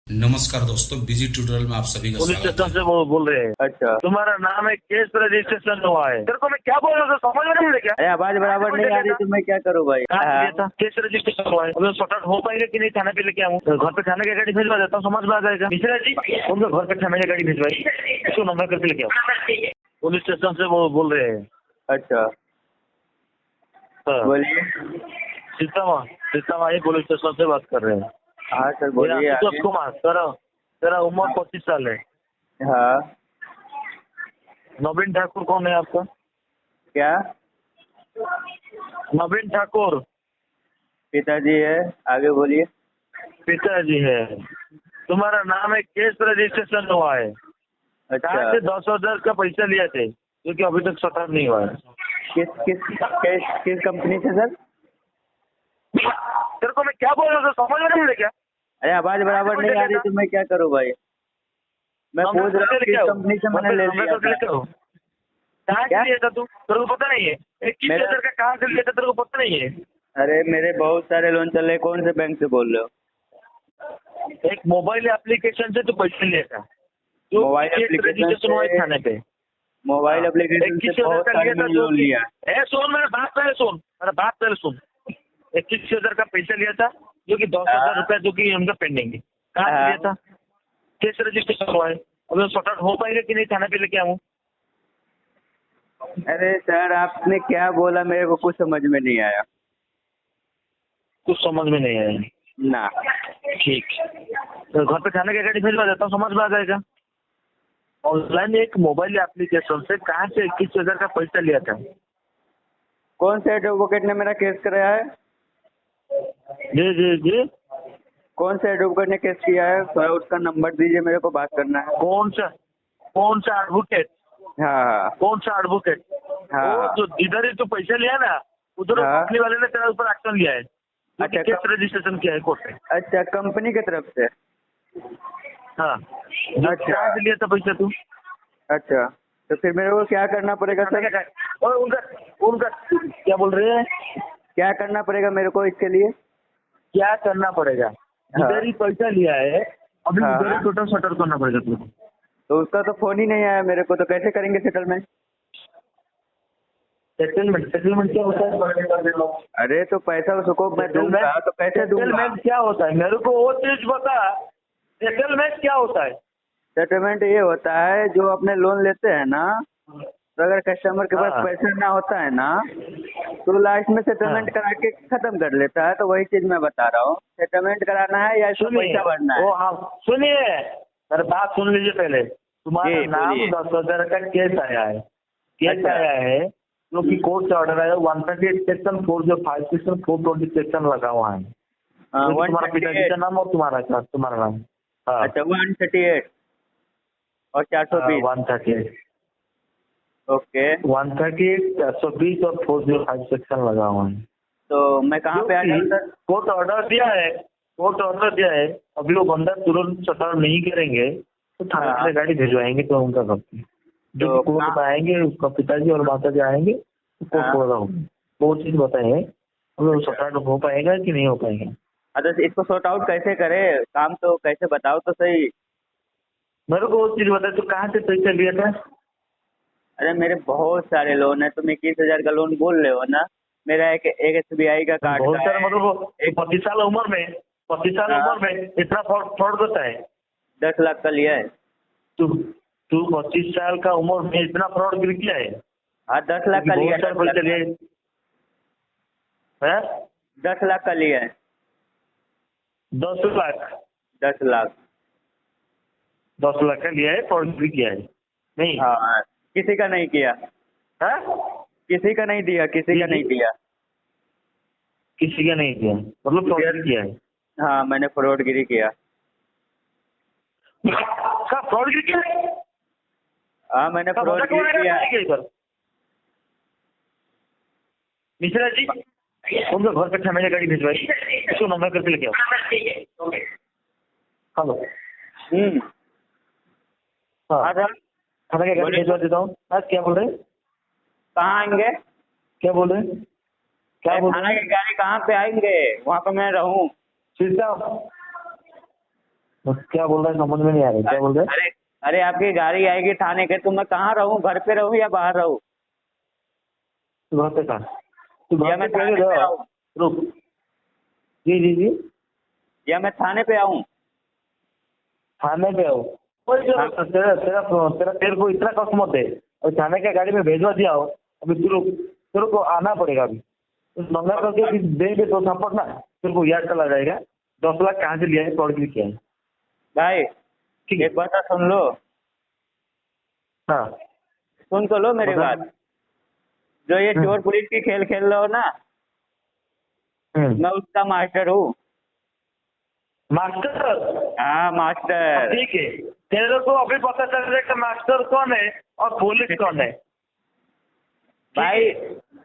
नमस्कार दोस्तों, busy tutorial में आप सभी का पुलिस स्वागत स्टेशन है। से वो बोल रहे हैं। अच्छा। तुम्हारा नाम है, केस रजिस्ट्रेशन हुआ है। तेरे को मैं क्या बोल रहा था समझ में नहीं क्या? अरे आवाज बराबर नहीं आ रही तो मैं क्या करूँ भाई? कहाँ से हाँ। लिया था? केस रजिस्ट्रेशन हुआ है। अभी सॉर्ट हो पाएगा कि नहीं? थाने पे लेके आऊँ? घर पे थाने की गाड़ी भिजवा देता हूँ, समझ में आ जाएगा। मिश्रा जी, उनके घर पे थाने की गाड़ी भिजवाई, इसको नंबर करके लेके आओ। पुलिस स्टेशन से वो बोल रहे हैं। अच्छा, हाँ। बोलिए। सीतामा सीतामा ही पुलिस स्टेशन से बात कर रहे हैं। हाँ सर बोलिए मेरा आगे। आशुतोष कुमार, तेरा उम्र 25 साल है। हाँ। नवीन ठाकुर कौन है आपका? क्या? नवीन ठाकुर पिताजी है, आगे बोलिए। पिताजी है। तुम्हारा नाम है, केस रजिस्ट्रेशन हुआ है। कहाँ अच्छा। से 10,000 का पैसा लिए थे, क्योंकि अभी तक सटर नहीं हुआ है। किस किस किस कंपनी से सर? तेरे को मैं क्या बोल रहा था समझ में नहीं आ रहा क्या? अरे आवाज बराबर नहीं आ रही तो मैं क्या करूँ भाई? मैं पूछ रहा हूँ किस कंपनी से मैंने ले लिया था। कहाँ क्या? से लिया था तू? तेरे को पता नहीं है? 21,000 का कहाँ से लिया था, तेरे को पता नहीं है? अरे मेरे बहुत सारे लोन चल रहे, कौन से बैंक से बोल रहे हो? एक मोबाइल एप्लीकेशन से तू पैसे लिया था, जो मोबाइल केस एप्लीकेशन रजिस्ट्रेशन हुआ है से थाने पे। मोबाइल हाँ। एप्लीकेशन से 21,000 बहुत का सारे लिया था, मैंने जो लोन लिया है। सुन, मेरा बात पहले सुन। 21,000 का पैसा लिया था, जो कि 10,000 रुपया जो कि उनका पेंडिंग है। कहाँ से हाँ। लिया था? केस रजिस्ट्रेशन हुआ है। अभी सॉर्ट आउट हो पाएगा कि नहीं? थाने पे लेके आऊँ? अरे सर आपने क्या बोला मेरे को कुछ समझ में नहीं आया। कुछ समझ में नहीं आया। ना। ठीक, तो घर पे थाने की गाड़ी भिजवा देता हूँ, समझ में आ जाएगा। ऑनलाइन एक मोबाइल एप्लीकेशन से कहाँ से 21,000 का पैसा लिया था? कौन से एडवोकेट ने मेरा केस कराया है? जी जी जी। कौन से एडवोकेट ने केस किया है? थोड़ा उसका नंबर दीजिए, मेरे को बात करना है। कौन सा एडवोकेट? हाँ कौन सा एडवोकेट? हाँ। वो जो इधर ही तो पैसा लिया ना, उधर हाँ। कंपनी वाले ने तेरा ऊपर एक्शन लिया है। अच्छा, केस रजिस्ट्रेशन किया है कोर्ट में। अच्छा कंपनी की तरफ से। हाँ। जो अच्छा। कहाँ से लिया था पैसा तू? अच्छा, तो फिर मेरे को क्या करना पड़ेगा सर? और उनका उनका क्या बोल रहे हैं? क्या करना पड़ेगा मेरे को इसके लिए? क्या करना पड़ेगा? हाँ। इधर ही पैसा लिया है, अभी हाँ। उधर ही टोटल शटर करना पड़ेगा तुझे। तो उसका तो फोन ही नहीं आया मेरे को, तो कैसे करेंगे सेटलमेंट? सेटलमेंट क्या होता है? अरे तो पैसा उसको मैं दूंगा तो कैसे दूंगा? सेटलमेंट क्या होता है, मेरे को वो चीज बता। सेटलमेंट क्या होता है? सेटलमेंट ये होता है, जो अपने लोन लेते हैं ना, तो अगर कस्टमर के पास हाँ। पैसा ना होता है ना, तो लास्ट में सेटलमेंट हाँ। करा के खत्म कर लेता है। तो वही चीज मैं बता रहा हूँ, सेटलमेंट कराना है या इसको सुनिए, पैसा भरना है? वो हाँ सुनिए, मेरी बात सुन लीजिए पहले। तुम्हारा जी, नाम बोलिए। 10,000 का केस आया है। केस अच्छा। आया है जो कि कोर्ट से ऑर्डर आया है। 138 सेक्शन 405 सेक्शन 420 सेक्शन लगा हुआ है। हाँ, जो कि तुम्हारा पिताजी 138। का नाम और तुम्हारा नाम। हाँ। अच्छा 138 और 420। 138 ओके। 138 420 और 405 सेक्शन लगा हुआ है। तो मैं कहाँ पे आ जाऊँ सर? कोर्ट ऑर्डर दिया है। अभी वो बंदा तुरंत सटर नहीं करेंगे तो थाने हाँ। से गाड़ी भिजवाएंगे तो उनका गलती। जो तो कोर्ट में आएंगे, उसका पिताजी और माता जी आएंगे तो कोर्ट हाँ। होगा। वो चीज बताइए, वो सटर हो पाएगा कि नहीं हो पाएगा? अच्छा, इसको सॉर्ट आउट कैसे करे? काम तो कैसे बताओ तो सही। मेरे को वो चीज बताए, तो कहाँ से पैसा लिया था? अरे मेरे बहुत सारे लोन है, तुम 21,000 का लोन बोल रहे हो ना? मेरा एक SBI का कार्ड बहुत का सारा, है। मतलब एक 25 साल उम्र में इतना फ्रॉड करता है? 10 लाख का लिया है। तू तू 25 साल का उम्र में इतना फ्रॉड गिर गया है? हाँ 10 लाख का लिया है। 10 10 लाख का लिया है। 10 लाख 10 लाख। 10 लाख का लिया है, फ्रॉड भी किया है नहीं? हाँ, किसी का नहीं किया। हाँ? किसी का नहीं दिया, किसी का नहीं दिया। किसी का नहीं किया, मतलब फ्रॉड किया है। हाँ मैंने फ्रॉडगिरी किया। फ्रॉड किया है? हाँ मैंने फ्रॉडगिरी किया। मिश्रा जी, उनके घर पे थाने की गाड़ी भिजवाई, इसको नंबर करके लेके आओ। हेलो। हाँ हाँ सर। थाने की गाड़ी भिजवा देता हूँ। आज क्या बोल रहे हैं? कहाँ आएंगे? क्या बोल रहे हैं? क्या बोल रहे थाना हैं? की गाड़ी कहाँ पे आएंगे? वहाँ पे मैं रहूँ? सीता तो क्या बोल रहा है समझ में नहीं आ रहा, क्या बोल रहे हैं? अरे अरे आपकी गाड़ी आएगी थाने के, तो मैं कहाँ रहूँ? घर पे रहूँ या बाहर रहूँ? तू घर पे था, तू या घर मैं पे थाने पे आऊँ? रुक। जी जी जी, या मैं थाने पे आऊँ? थाने पे आओ। कोई हाँ। तेरा तेरा तेरा तेरे को इतना कष्ट मत है, और थाने के गाड़ी में भेजवा दिया हो। अभी तेरे को आना पड़ेगा अभी। तो मंगा करके फिर देंगे तो थप्पड़ ना, तेरे को याद चला जाएगा 10 लाख कहाँ से लिया है, तोड़ के किया है। भाई ठीक है। एक बात तो सुन लो, हाँ। सुन तो लो मेरी बता। बात। जो ये चोर पुलिस की खेल खेल रहे हो ना, मैं उसका मास्टर हूँ। मास्टर। हाँ मास्टर। ठीक है, तेरे को अभी पता चल जाएगा मास्टर कौन है और पुलिस कौन है। भाई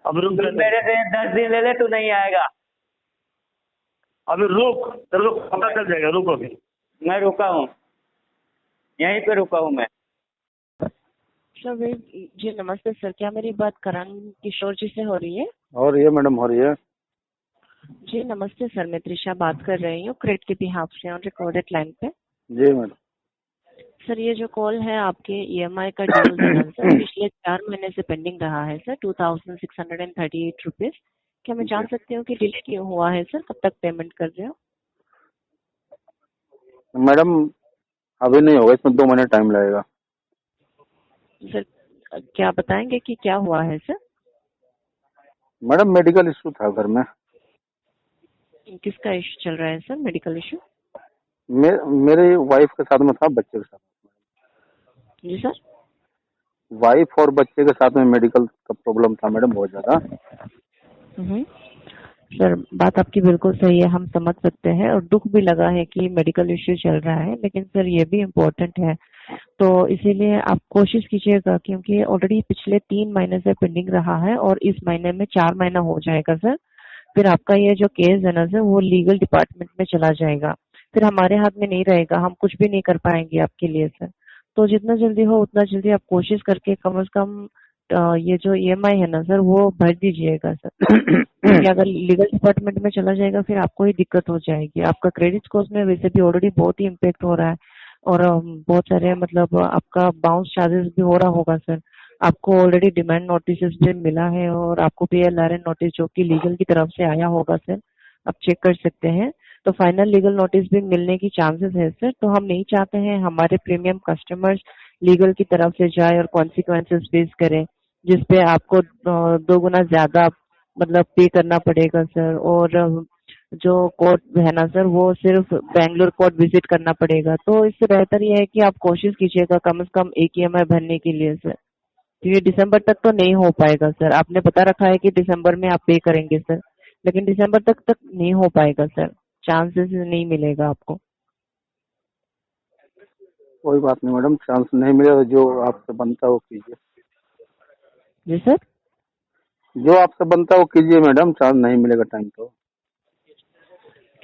अब रुक तू मेरे से 10 दिन ले ले, तू नहीं आएगा। अभी रुक, तेरे को पता चल जाएगा, रुक अभी। मैं रुका हूँ, यहीं पे रुका हूँ मैं। सर जी नमस्ते सर, क्या मेरी बात करण किशोर जी से हो रही है? और ये मैडम हो रही है। जी नमस्ते सर, मैं त्रिशा बात कर रही हूँ क्रेडिट के बिहाफ से ऑन रिकॉर्डेड लाइन पे। जी मैडम। सर ये जो कॉल है आपके ईएमआई का ड्यूज है सर, पिछले 4 महीने से पेंडिंग रहा है सर, 2638 रुपीज। क्या मैं जान सकती हूँ कि डिले क्यों हुआ है सर? कब तक पेमेंट कर रहे हो? मैडम अभी नहीं होगा, इसमें 2 महीने टाइम लगेगा। सर क्या बताएंगे कि क्या हुआ है सर? मैडम मेडिकल इशू था घर में। किसका इशू चल रहा है सर, मेडिकल इशू? मेरे वाइफ के साथ में था, बच्चे के साथ। जी सर। वाइफ और बच्चे के साथ में मेडिकल का प्रॉब्लम था मैडम, बहुत ज्यादा। हम्म। सर बात आपकी बिल्कुल सही है, हम समझ सकते हैं और दुख भी लगा है कि मेडिकल इश्यू चल रहा है, लेकिन सर ये भी इम्पोर्टेंट है, तो इसीलिए आप कोशिश कीजिएगा, क्योंकि ऑलरेडी पिछले 3 महीने से पेंडिंग रहा है और इस महीने में 4 महीना हो जाएगा सर। फिर आपका ये जो केस है ना सर, वो लीगल डिपार्टमेंट में चला जाएगा, फिर हमारे हाथ में नहीं रहेगा, हम कुछ भी नहीं कर पाएंगे आपके लिए सर। तो जितना जल्दी हो उतना जल्दी आप कोशिश करके कम से कम ये जो ईएमआई है ना सर, वो भर दीजिएगा सर। क्योंकि अगर लीगल डिपार्टमेंट में चला जाएगा फिर आपको ही दिक्कत हो जाएगी। आपका क्रेडिट स्कोर में वैसे भी ऑलरेडी बहुत ही इम्पेक्ट हो रहा है और बहुत सारे मतलब आपका बाउंस चार्जेस भी हो रहा होगा सर। आपको ऑलरेडी डिमांड नोटिस भी मिला है और आपको PLRN नोटिस जो कि लीगल की तरफ से आया होगा सर, आप चेक कर सकते हैं। तो फाइनल लीगल नोटिस भी मिलने की चांसेस है सर। तो हम नहीं चाहते हैं हमारे प्रीमियम कस्टमर्स लीगल की तरफ से जाए और कॉन्सिक्वेंसेस फेस करें, जिसपे आपको 2 गुना ज्यादा मतलब पे करना पड़ेगा सर। और जो कोर्ट है ना सर, वो सिर्फ बेंगलोर कोर्ट विजिट करना पड़ेगा। तो इससे बेहतर ये है कि आप कोशिश कीजिएगा कम से कम एक EMI भरने के लिए सर, क्योंकि दिसंबर तक तो नहीं हो पाएगा सर। आपने बता रखा है कि दिसंबर में आप पे करेंगे सर, लेकिन दिसंबर तक नहीं हो पाएगा सर, चांसेस नहीं मिलेगा आपको। कोई बात नहीं मैडम, चांस नहीं मिलेगा, जो आपसे बनता है वो कीजिए। जी सर। जो आपसे बनता है वो कीजिए मैडम, चांस नहीं मिलेगा टाइम तो।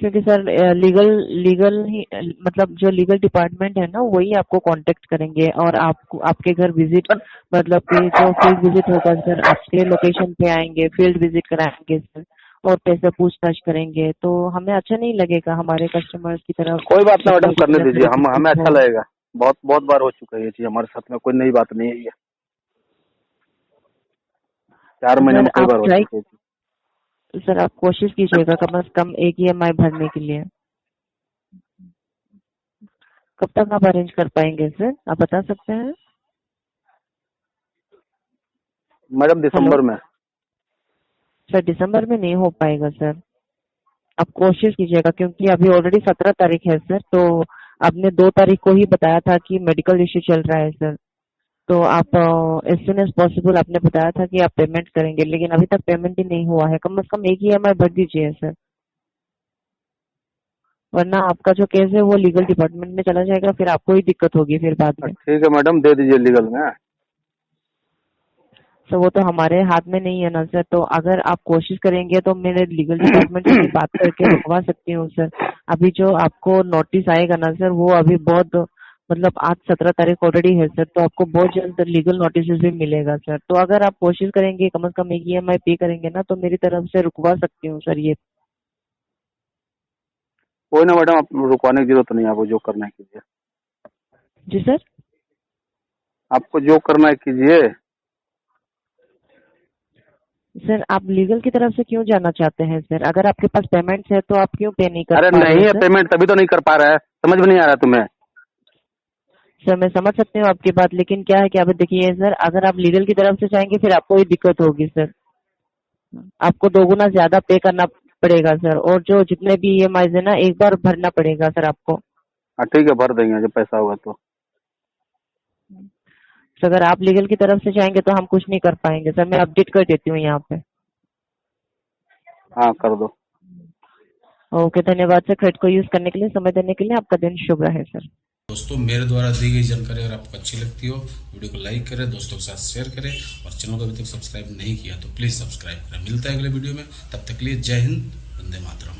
क्योंकि सर लीगल ही मतलब जो लीगल डिपार्टमेंट है ना, वही आपको कांटेक्ट करेंगे और आपको आपके घर विजिट मतलब कि जो फील्ड विजिट होगा सर, आपके लोकेशन पे आएंगे, फील्ड विजिट कराएंगे सर और पैसा पूछताछ करेंगे। तो हमें अच्छा नहीं लगेगा हमारे कस्टमर्स की तरफ। कोई बात नहीं मैडम, करने दीजिए, मतलब हम हमें अच्छा लगेगा। बहुत बहुत बार हो चुका है ये चीज हमारे साथ में, कोई नई बात नहीं है ये। 4 महीने में सर कई आप बार हो ट्राई, चुकी है। सर आप कोशिश कीजिएगा कम से कम एक EMI भरने के लिए। कब तक आप अरेंज कर पाएंगे सर, आप बता सकते हैं? मैडम दिसंबर में। सर दिसंबर में नहीं हो पाएगा सर, आप कोशिश कीजिएगा, क्योंकि अभी ऑलरेडी 17 तारीख है सर। तो आपने 2 तारीख को ही बताया था कि मेडिकल इश्यू चल रहा है सर। तो आप एज सुन एज पॉसिबल आपने बताया था कि आप पेमेंट करेंगे, लेकिन अभी तक पेमेंट ही नहीं हुआ है। कम से कम एक EMI भर दीजिए सर, वरना आपका जो केस है वो लीगल डिपार्टमेंट में चला जाएगा, फिर आपको ही दिक्कत होगी फिर बाद में। ठीक है मैडम, दे दीजिए लीगल में। सर वो तो हमारे हाथ में नहीं है ना सर, तो अगर आप कोशिश करेंगे तो मेरे लीगल डिपार्टमेंट से बात करके रुकवा सकती हूँ सर। अभी जो आपको नोटिस आएगा ना सर, वो अभी बहुत मतलब आज 17 तारीख ऑलरेडी है सर, तो आपको बहुत जल्द लीगल नोटिस भी मिलेगा सर। तो अगर आप कोशिश करेंगे कम से कम एक EMI पे करेंगे ना, तो मेरी तरफ से रुकवा सकती हूँ सर ये। कोई ना मैडम, आप रुकवाने की जरूरत नहीं है, आपको जो करना है कीजिए। जी सर। आपको जो करना है कीजिए। सर आप लीगल की तरफ से क्यों जाना चाहते हैं सर? अगर आपके पास पेमेंट्स है तो आप क्यों पे नहीं कर अरे पा रहे नहीं हैं है सर? पेमेंट, तभी तो नहीं कर पा रहा है। समझ में नहीं आ रहा तुम्हें? सर मैं समझ सकती हूँ आपकी बात, लेकिन क्या है कि अब देखिए सर, अगर आप लीगल की तरफ से जाएंगे फिर आपको ही दिक्कत होगी सर। आपको दोगुना ज्यादा पे करना पड़ेगा सर, और जो जितने भी EMI है ना, एक बार भरना पड़ेगा सर आपको। हाँ ठीक है, भर देंगे जब पैसा होगा तो। तो अगर आप लीगल की तरफ से जाएंगे तो हम कुछ नहीं कर पाएंगे सर। मैं अपडेट कर देती हूँ यहाँ पे। हाँ कर दो। ओके, धन्यवाद सर क्रेडिट को यूज करने के लिए, समय देने के लिए। आपका दिन शुभ रहे सर। दोस्तों, मेरे द्वारा दी गई जानकारी अगर आपको अच्छी लगती हो, वीडियो को लाइक करें, दोस्तों के साथ शेयर करें, और चैनल को अभी तक सब्सक्राइब नहीं किया तो प्लीज सब्सक्राइब करें। मिलता है अगले वीडियो में, तब तक के लिए जय हिंद, वंदे मातरम।